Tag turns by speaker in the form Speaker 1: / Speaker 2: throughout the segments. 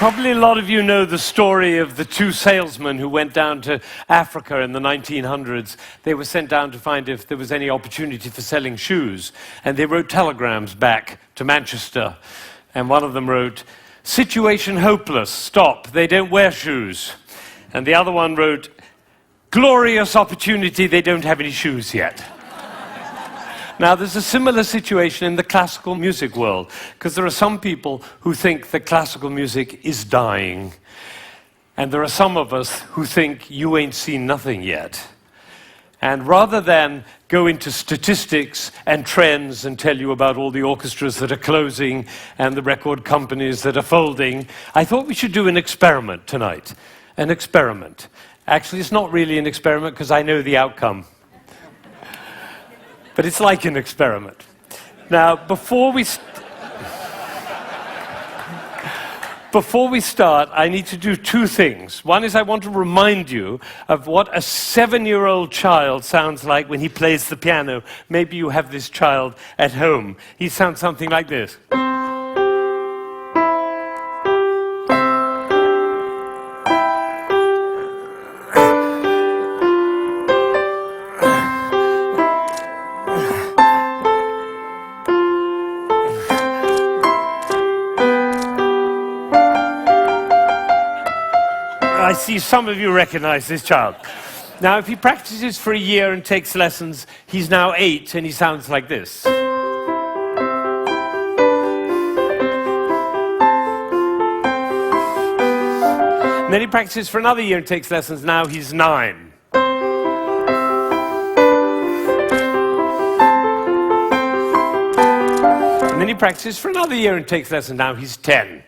Speaker 1: Probably a lot of you know the story of the two salesmen who went down to Africa in the 1900s. They were sent down to find if there was any opportunity for selling shoes. And they wrote telegrams back to Manchester. And one of them wrote, "Situation hopeless, stop, they don't wear shoes." And the other one wrote, "Glorious opportunity, they don't have any shoes yet." Now, there's a similar situation in the classical music world, because there are some people who think that classical music is dying, and there are some of us who think you ain't seen nothing yet. And rather than go into statistics and trends and tell you about all the orchestras that are closing and the record companies that are folding, I thought we should do an experiment tonight. An experiment. Actually, it's not really an experiment because I know the outcome. But it's like an experiment. Now, before we start, I need to do two things. One is I want to remind you of what a 7-year-old child sounds like when he plays the piano. Maybe you have this child at home. He sounds something like this. I see some of you recognize this child. Now, if he practices for a year and takes lessons, he's now 8 and he sounds like this. And then he practices for another year and takes lessons, now he's 9. And then he practices for another year and takes lessons, now he's 10.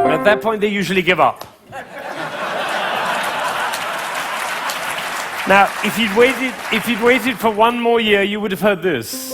Speaker 1: At that point, they usually give up. Now, if he'd waited for one more year, you would have heard this.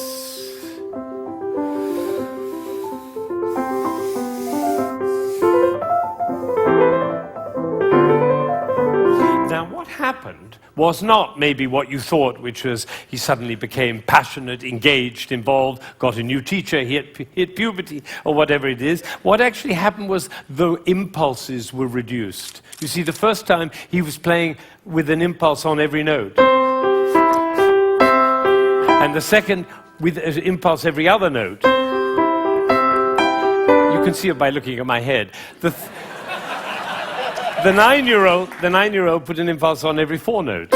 Speaker 1: Now, what happened was not maybe what you thought, which was he suddenly became passionate, engaged, involved, got a new teacher, he hit puberty, or whatever it is. What actually happened was the impulses were reduced. You see, the first time he was playing with an impulse on every note. And the second, with an impulse every other note. You can see it by looking at my head. The 9-year-old put an impulse on every 4 notes.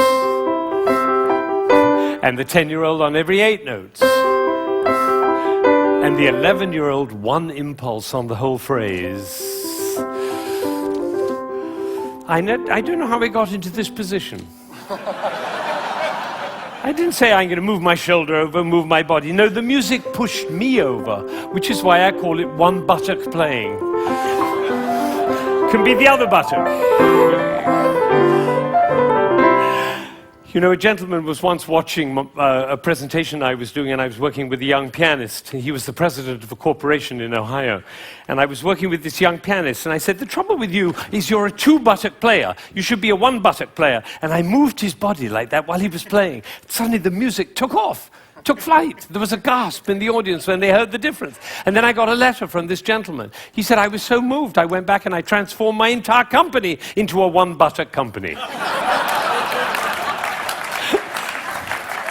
Speaker 1: And the 10-year-old on every 8 notes. And the 11-year-old, one impulse on the whole phrase. I don't know how we got into this position. I didn't say I'm going to move my shoulder over, move my body. No, the music pushed me over, which is why I call it one buttock playing. Can be the other buttock. You know, a gentleman was once watching a presentation I was doing, and I was working with a young pianist. He was the president of a corporation in Ohio. And I was working with this young pianist, and I said, "The trouble with you is you're a 2-buttock player. You should be a 1-buttock player." And I moved his body like that while he was playing. Suddenly the music took off. Took flight. There was a gasp in the audience when they heard the difference. And then I got a letter from this gentleman. He said, "I was so moved, I went back and I transformed my entire company into a 1-buttock company."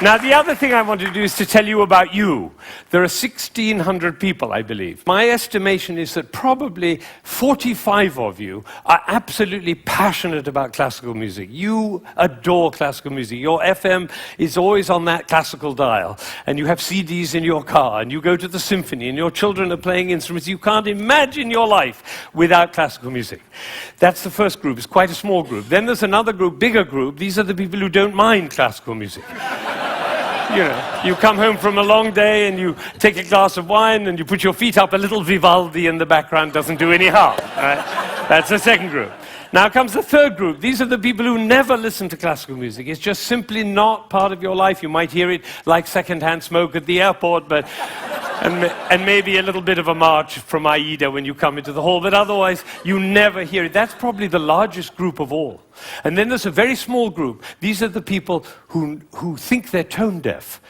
Speaker 1: Now, the other thing I want to do is to tell you about you. There are 1,600 people, I believe. My estimation is that probably 45 of you are absolutely passionate about classical music. You adore classical music. Your FM is always on that classical dial, and you have CDs in your car, and you go to the symphony, and your children are playing instruments. You can't imagine your life without classical music. That's the first group. It's quite a small group. Then there's another group, bigger group. These are the people who don't mind classical music. You know, you come home from a long day and you take a glass of wine and you put your feet up, a little Vivaldi in the background doesn't do any harm. Right? That's the second group. Now comes the third group. These are the people who never listen to classical music. It's just simply not part of your life. You might hear it like secondhand smoke at the airport, but and maybe a little bit of a march from Aida when you come into the hall, but otherwise you never hear it. That's probably the largest group of all. And then there's a very small group. These are the people who think they're tone deaf.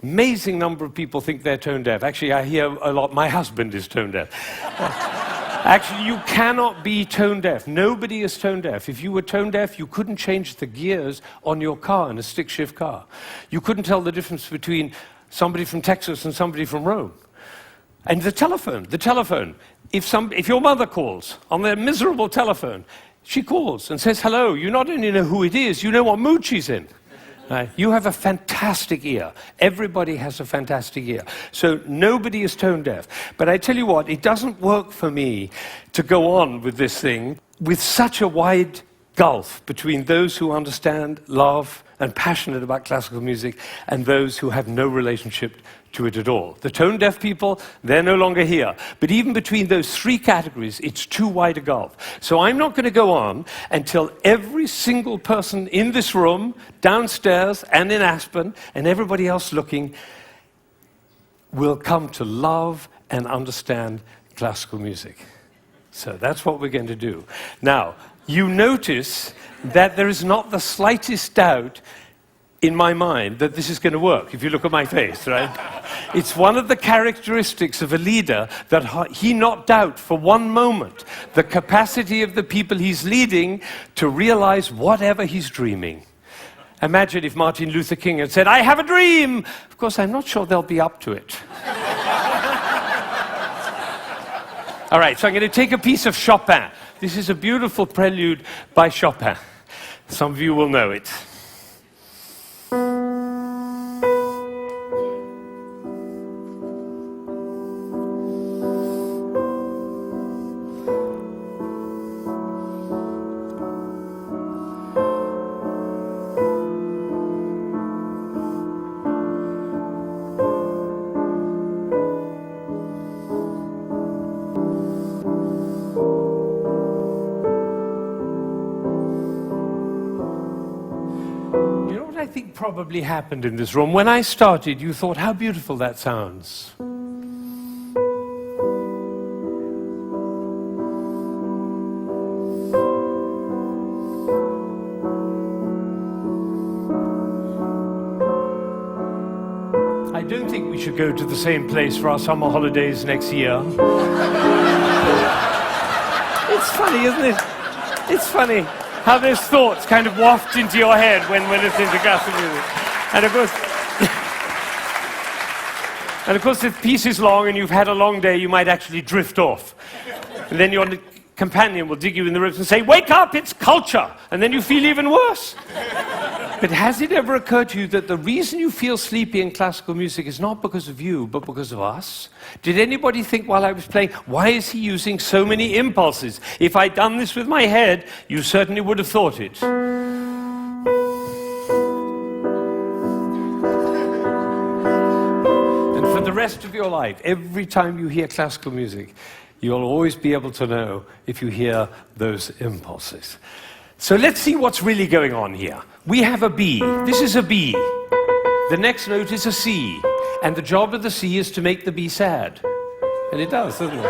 Speaker 1: amazing number of people think they're tone deaf. Actually, I hear a lot, my husband is tone deaf. Actually, you cannot be tone deaf. Nobody is tone deaf. If you were tone deaf, you couldn't change the gears on your car in a stick-shift car. You couldn't tell the difference between somebody from Texas and somebody from Rome. And the telephone. If your mother calls on their miserable telephone, she calls and says hello. You not only know who it is, you know what mood she's in. Right? You have a fantastic ear. Everybody has a fantastic ear. So nobody is tone deaf. But I tell you what, it doesn't work for me to go on with this thing with such a wide gulf between those who understand, love, and passionate about classical music and those who have no relationship to it at all. The tone deaf people, they're no longer here. But even between those three categories, it's too wide a gulf. So I'm not going to go on until every single person in this room, downstairs and in Aspen, and everybody else looking, will come to love and understand classical music. So that's what we're going to do. Now, you notice that there is not the slightest doubt in my mind that this is going to work, if you look at my face, right? It's one of the characteristics of a leader that he not doubt for one moment the capacity of the people he's leading to realize whatever he's dreaming. Imagine if Martin Luther King had said, "I have a dream!" Of course, I'm not sure they'll be up to it. All right, so I'm going to take a piece of Chopin. This is a beautiful prelude by Chopin. Some of you will know it. I think probably happened in this room. When I started, you thought, how beautiful that sounds. I don't think we should go to the same place for our summer holidays next year. It's funny, isn't it? It's funny how those thoughts kind of waft into your head when we're listening to classical music. And of course, if the piece is long and you've had a long day, you might actually drift off. And then your companion will dig you in the ribs and say, "Wake up, it's culture!" And then you feel even worse. But has it ever occurred to you that the reason you feel sleepy in classical music is not because of you, but because of us? Did anybody think while I was playing, why is he using so many impulses? If I'd done this with my head, you certainly would have thought it. And for the rest of your life, every time you hear classical music, you'll always be able to know if you hear those impulses. So let's see what's really going on here. We have a B. This is a B. The next note is a C. And the job of the C is to make the B sad. And it does, doesn't it?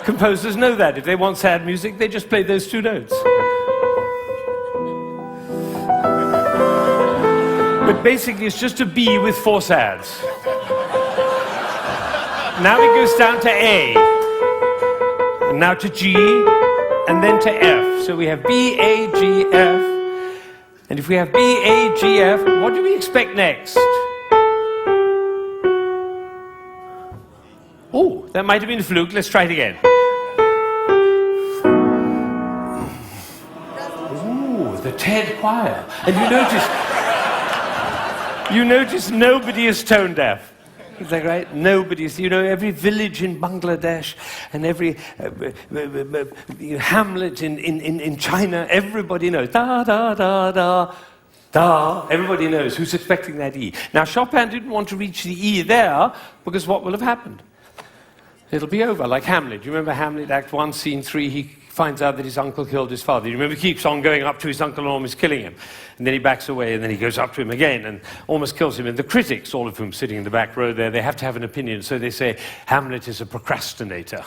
Speaker 1: Composers know that. If they want sad music, they just play those two notes. But basically, it's just a B with four sads. Now it goes down to A. And now to G. And then to F. So we have B, A, G, F. And if we have B, A, G, F, what do we expect next? Oh, that might have been a fluke. Let's try it again. Ooh, the TED choir. And you notice nobody is tone deaf. Is that right? Nobody's, every village in Bangladesh and every hamlet in China, everybody knows. Da, da, da, da, da. Everybody knows who's expecting that E. Now, Chopin didn't want to reach the E there because what will have happened? It'll be over, like Hamlet. You remember Hamlet, Act 1, Scene 3, he finds out that his uncle killed his father. You remember he keeps on going up to his uncle and almost killing him. And then he backs away, and then he goes up to him again and almost kills him. And the critics, all of whom sitting in the back row there, they have to have an opinion. So they say, Hamlet is a procrastinator.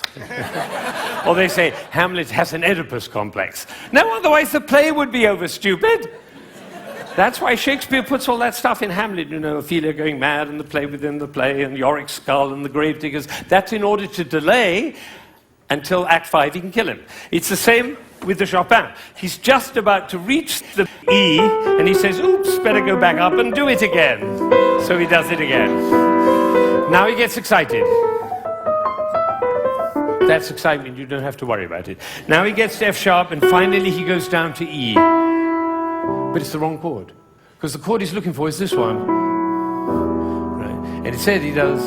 Speaker 1: Or they say, Hamlet has an Oedipus complex. No, otherwise the play would be over, stupid. That's why Shakespeare puts all that stuff in Hamlet, you know, Ophelia going mad and the play within the play and Yorick's skull and the gravediggers. That's in order to delay until Act 5 he can kill him. It's the same with the Chopin. He's just about to reach the E and he says, oops, better go back up and do it again. So he does it again. Now he gets excited. That's excitement, you don't have to worry about it. Now he gets to F sharp and finally he goes down to E. But it's the wrong chord. Because the chord he's looking for is this one. Right. And instead he does.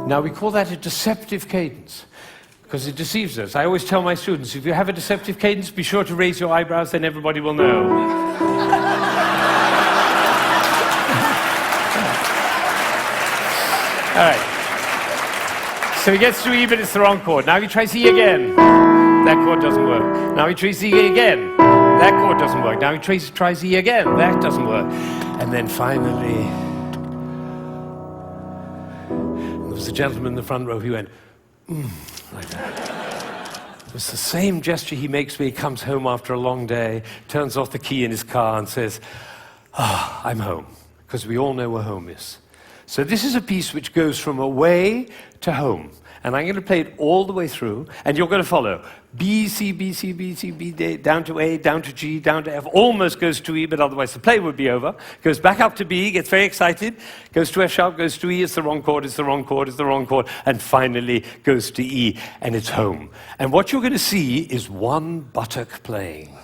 Speaker 1: Now we call that a deceptive cadence. Because it deceives us. I always tell my students, if you have a deceptive cadence, be sure to raise your eyebrows, then everybody will know. All right. So he gets to E, but it's the wrong chord. Now he tries E again. That chord doesn't work. Now he tries E again. That chord doesn't work. Now he tries E again. That doesn't work. And then finally, there was a gentleman in the front row. He went, like that. It was the same gesture he makes when he comes home after a long day, turns off the key in his car and says, I'm home. Because we all know where home is. So this is a piece which goes from away to home. And I'm going to play it all the way through, and you're going to follow. B, C, B, C, B, C, B, D, down to A, down to G, down to F, almost goes to E, but otherwise the play would be over. Goes back up to B, gets very excited, goes to F sharp, goes to E, it's the wrong chord, it's the wrong chord, it's the wrong chord, and finally goes to E, and it's home. And what you're going to see is one buttock playing.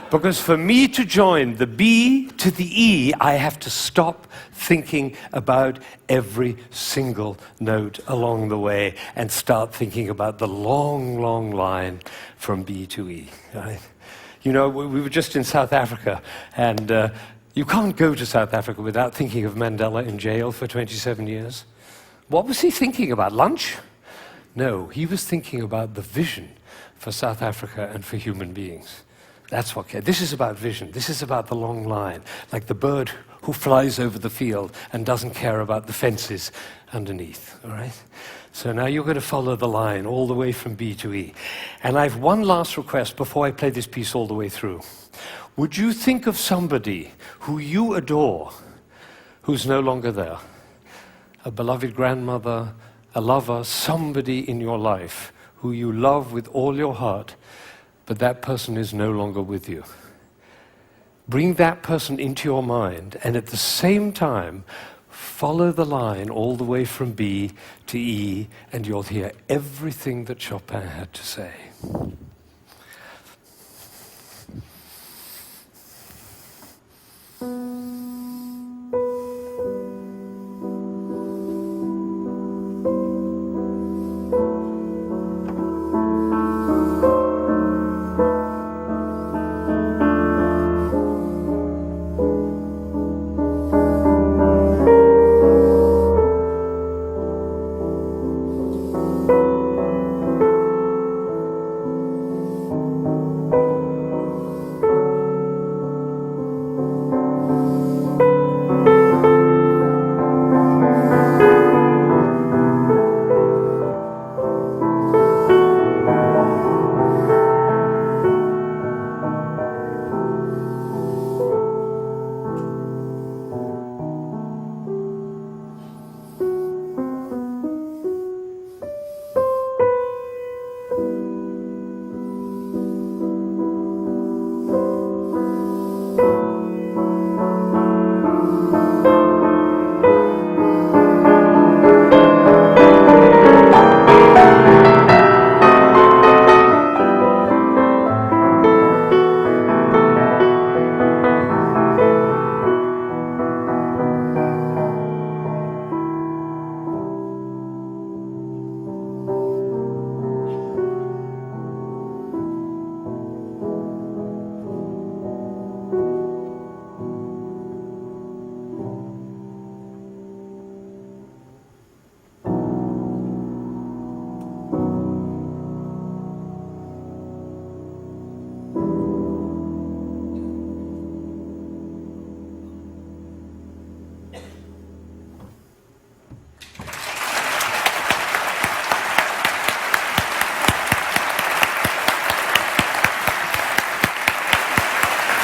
Speaker 1: Because for me to join the B to the E, I have to stop thinking about every single note along the way and start thinking about the long, long line from B to E. Right? You know, we were just in South Africa, and you can't go to South Africa without thinking of Mandela in jail for 27 years. What was he thinking about? Lunch? No, he was thinking about the vision for South Africa and for human beings. That's what. This is about vision. This is about the long line, like the bird who flies over the field and doesn't care about the fences underneath. All right. So now you're going to follow the line all the way from B to E. And I have one last request before I play this piece all the way through. Would you think of somebody who you adore, who's no longer there? A beloved grandmother, a lover, somebody in your life who you love with all your heart, but that person is no longer with you. Bring that person into your mind, and at the same time, follow the line all the way from B to E, and you'll hear everything that Chopin had to say.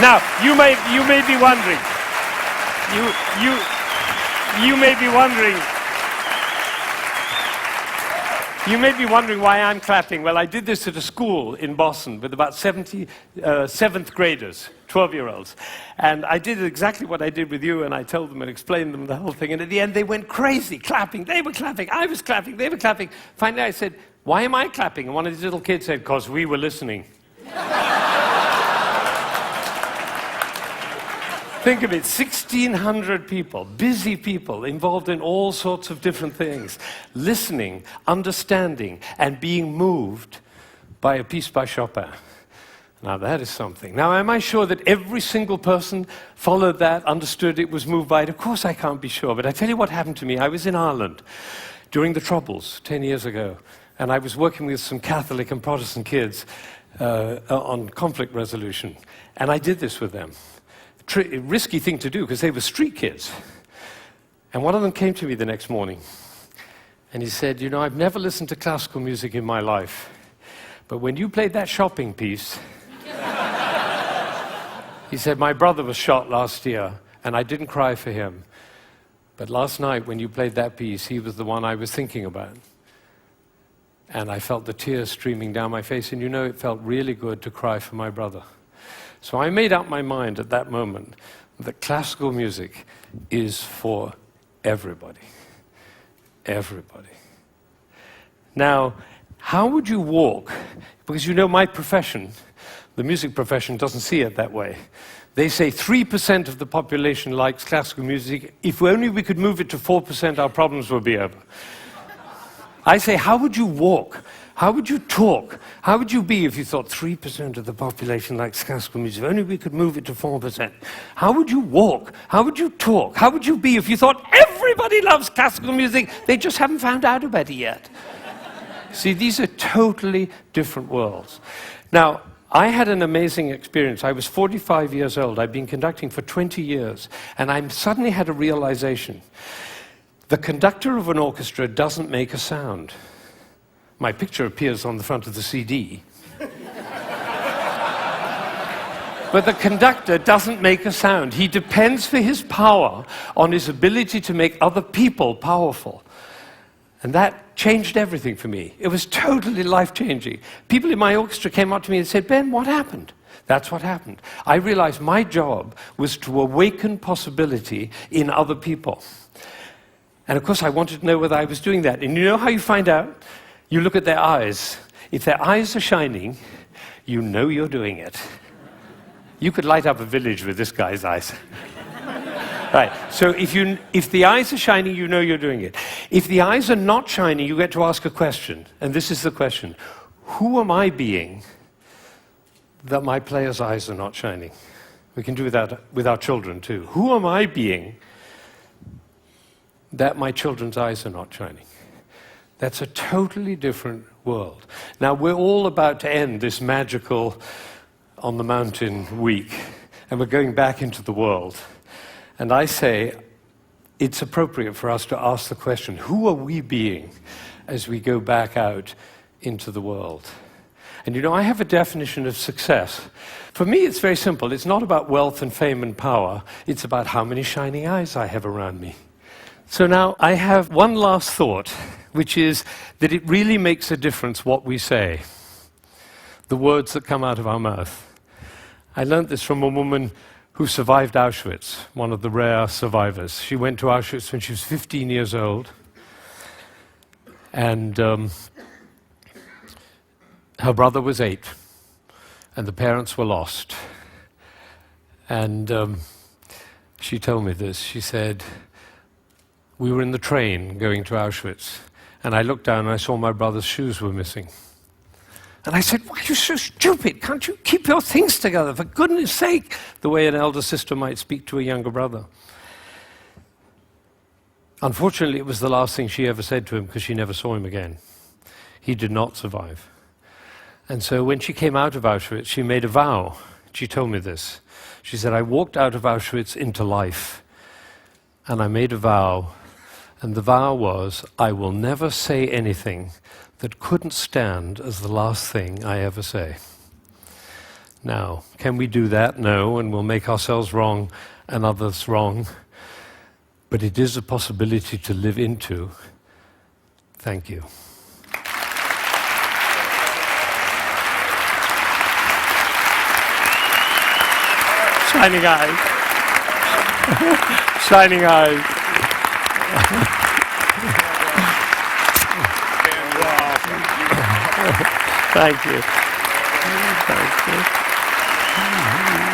Speaker 1: Now, you may be wondering, you may be wondering why I'm clapping. Well, I did this at a school in Boston with about 70 seventh graders, 12-year-olds. And I did exactly what I did with you, and I told them and explained them the whole thing. And at the end, they went crazy, clapping. They were clapping, I was clapping, they were clapping. Finally, I said, why am I clapping? And one of these little kids said, because we were listening. Think of it, 1,600 people, busy people, involved in all sorts of different things, listening, understanding, and being moved by a piece by Chopin. Now that is something. Now, am I sure that every single person followed that, understood it, was moved by it? Of course I can't be sure, but I tell you what happened to me. I was in Ireland during the Troubles 10 years ago, and I was working with some Catholic and Protestant kids on conflict resolution, and I did this with them. Risky thing to do because they were street kids. And one of them came to me the next morning and he said, you know, I've never listened to classical music in my life, but when you played that shopping piece, he said, my brother was shot last year and I didn't cry for him. But last night when you played that piece, he was the one I was thinking about. And I felt the tears streaming down my face, and you know, it felt really good to cry for my brother. So I made up my mind at that moment that classical music is for everybody. Everybody. Now, how would you walk? Because you know my profession, the music profession, doesn't see it that way. They say 3% of the population likes classical music. If only we could move it to 4%, our problems would be over. I say, how would you walk? How would you talk? How would you be if you thought 3% of the population likes classical music? If only we could move it to 4%. How would you walk? How would you talk? How would you be if you thought everybody loves classical music? They just haven't found out about it yet. See, these are totally different worlds. Now, I had an amazing experience. I was 45 years old. I'd been conducting for 20 years, and I suddenly had a realization. The conductor of an orchestra doesn't make a sound. My picture appears on the front of the CD. But the conductor doesn't make a sound. He depends for his power on his ability to make other people powerful. And that changed everything for me. It was totally life-changing. People in my orchestra came up to me and said, Ben, what happened? That's what happened. I realized my job was to awaken possibility in other people. And of course, I wanted to know whether I was doing that. And you know how you find out? You look at their eyes. If their eyes are shining, you know you're doing it. You could light up a village with this guy's eyes. Right, so if the eyes are shining, you know you're doing it. If the eyes are not shining, you get to ask a question. And this is the question. Who am I being that my player's eyes are not shining? We can do that with our children too. Who am I being that my children's eyes are not shining? That's a totally different world. Now, we're all about to end this magical on the mountain week, and we're going back into the world. And I say it's appropriate for us to ask the question, who are we being as we go back out into the world? And you know, I have a definition of success. For me, it's very simple. It's not about wealth and fame and power. It's about how many shining eyes I have around me. So now I have one last thought, which is that it really makes a difference what we say, the words that come out of our mouth. I learned this from a woman who survived Auschwitz, one of the rare survivors. She went to Auschwitz when she was 15 years old, and her brother was 8, and the parents were lost. And she told me this. She said, we were in the train going to Auschwitz, and I looked down and I saw my brother's shoes were missing. And I said, why are you so stupid? Can't you keep your things together, for goodness sake? The way an elder sister might speak to a younger brother. Unfortunately, it was the last thing she ever said to him because she never saw him again. He did not survive. And so when she came out of Auschwitz, she made a vow. She told me this. She said, I walked out of Auschwitz into life, and I made a vow, and the vow was, I will never say anything that couldn't stand as the last thing I ever say. Now, can we do that? No, and we'll make ourselves wrong and others wrong. But it is a possibility to live into. Thank you. Shining eyes. Shining eyes. Thank you. Thank you.